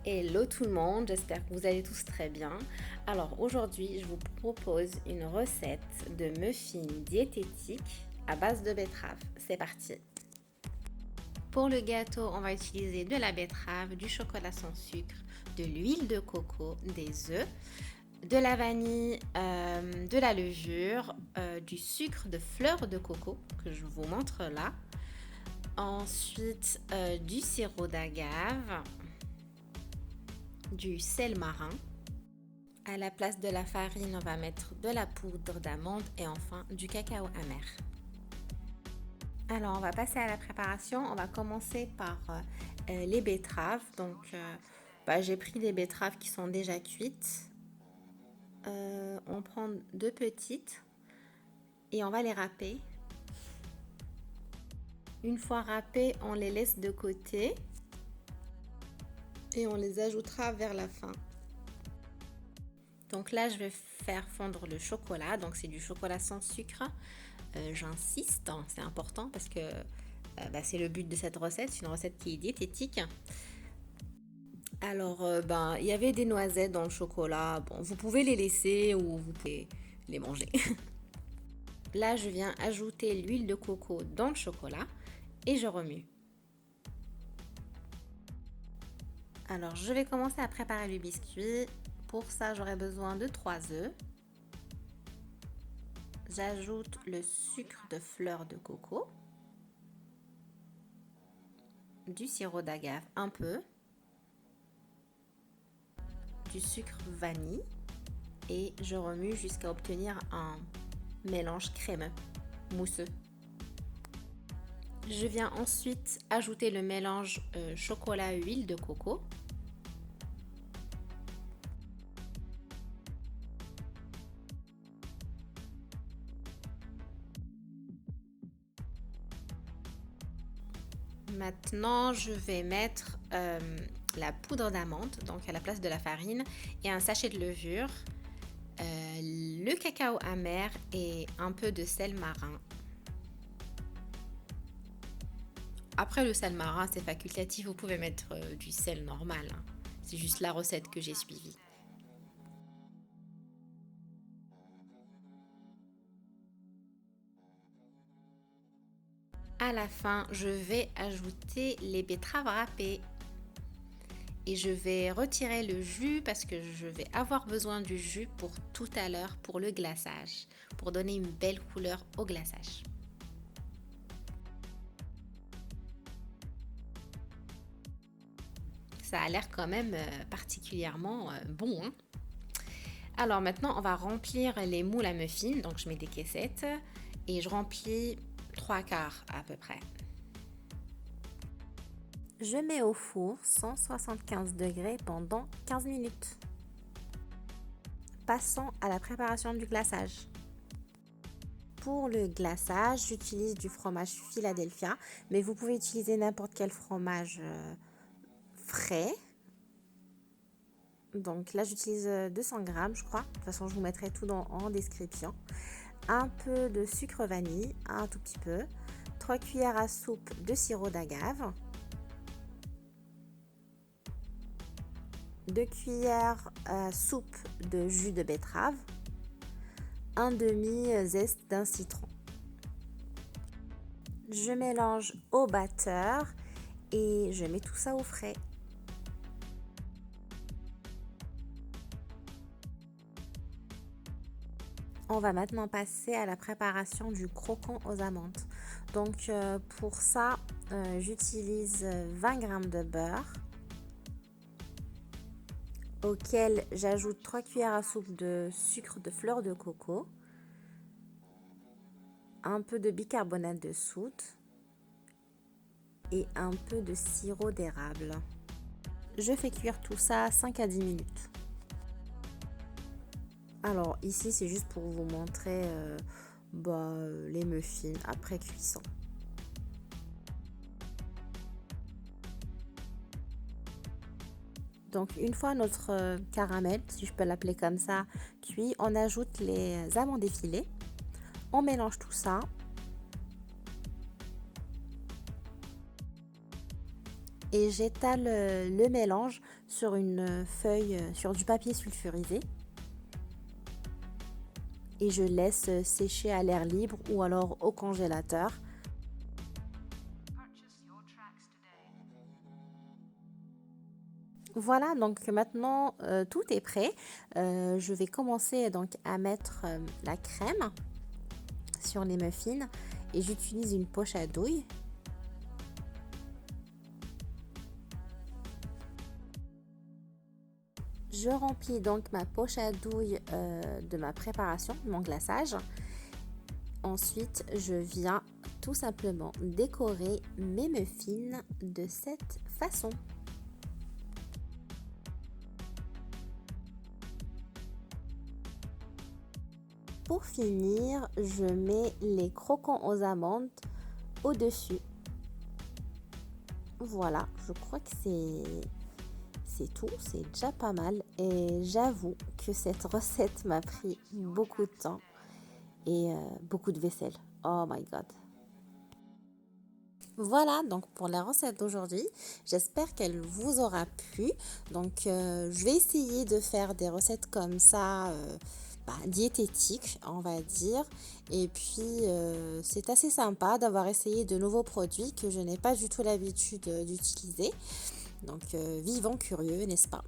Hello tout le monde, j'espère que vous allez tous très bien. Alors aujourd'hui, je vous propose une recette de muffins diététiques à base de betterave. C'est parti. Pour le gâteau, on va utiliser de la betterave, du chocolat sans sucre, de l'huile de coco, des œufs, de la vanille, de la levure, du sucre de fleur de coco que je vous montre là. Ensuite, du sirop d'agave, du sel marin. À la place de la farine, on va mettre de la poudre d'amande et enfin du cacao amer. Alors, on va passer à la préparation. On va commencer par les betteraves. Donc, j'ai pris des betteraves qui sont déjà cuites. On prend deux petites et on va les râper. Une fois râpées, on les laisse de côté et on les ajoutera vers la fin. Donc là, je vais faire fondre le chocolat. Donc c'est du chocolat sans sucre. J'insiste, hein, c'est important parce que c'est le but de cette recette. C'est une recette qui est diététique. Alors, il y avait des noisettes dans le chocolat. Bon, vous pouvez les laisser ou vous pouvez les manger. Là, je viens ajouter l'huile de coco dans le chocolat et je remue. Alors, je vais commencer à préparer le biscuit. Pour ça, j'aurai besoin de 3 œufs. J'ajoute le sucre de fleur de coco, du sirop d'agave un peu, du sucre vanille et je remue jusqu'à obtenir un mélange crémeux, mousseux. Je viens ensuite ajouter le mélange chocolat-huile de coco. Maintenant, je vais mettre la poudre d'amande, donc à la place de la farine, et un sachet de levure, le cacao amer et un peu de sel marin. Après, le sel marin, c'est facultatif, vous pouvez mettre du sel normal. Hein. C'est juste la recette que j'ai suivie. À la fin, je vais ajouter les betteraves râpées. Et je vais retirer le jus parce que je vais avoir besoin du jus pour tout à l'heure pour le glaçage, pour donner une belle couleur au glaçage. Ça a l'air quand même particulièrement bon. Hein. Alors maintenant, on va remplir les moules à muffins. Donc je mets des caissettes et je remplis 3/4 à peu près. Je mets au four 175 degrés pendant 15 minutes. Passons à la préparation du glaçage. Pour le glaçage, j'utilise du fromage Philadelphia, mais vous pouvez utiliser n'importe quel fromage frais. Donc là, j'utilise 200 grammes, je crois. De toute façon, je vous mettrai tout en description. Un peu de sucre vanille, un tout petit peu. 3 cuillères à soupe de sirop d'agave. 2 cuillères à soupe de jus de betterave. Un demi-zeste d'un citron. Je mélange au batteur et je mets tout ça au frais. On va maintenant passer à la préparation du croquant aux amandes. Donc pour ça, j'utilise 20 g de beurre auquel j'ajoute 3 cuillères à soupe de sucre de fleur de coco, un peu de bicarbonate de soude et un peu de sirop d'érable. Je fais cuire tout ça 5 à 10 minutes. Alors ici, c'est juste pour vous montrer les muffins après cuisson. Donc une fois notre caramel, si je peux l'appeler comme ça, cuit, on ajoute les amandes effilées. On mélange tout ça. et j'étale le mélange sur une feuille, sur du papier sulfurisé. Et je laisse sécher à l'air libre ou alors au congélateur. Voilà, donc maintenant tout est prêt. Je vais commencer donc à mettre la crème sur les muffins et j'utilise une poche à douille. Je remplis donc ma poche à douille de ma préparation, de mon glaçage. Ensuite, je viens tout simplement décorer mes muffins de cette façon. Pour finir, je mets les croquants aux amandes au-dessus. Voilà, je crois que c'est tout, c'est déjà pas mal. Et j'avoue que cette recette m'a pris beaucoup de temps et beaucoup de vaisselle. Oh my god. Voilà donc pour la recette d'aujourd'hui. J'espère qu'elle vous aura plu. Donc je vais essayer de faire des recettes comme ça, diététiques on va dire. Et puis c'est assez sympa d'avoir essayé de nouveaux produits que je n'ai pas du tout l'habitude d'utiliser. Donc vivant curieux, n'est-ce pas?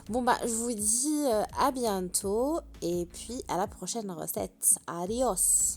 Bon je vous dis à bientôt et puis à la prochaine recette. Adios!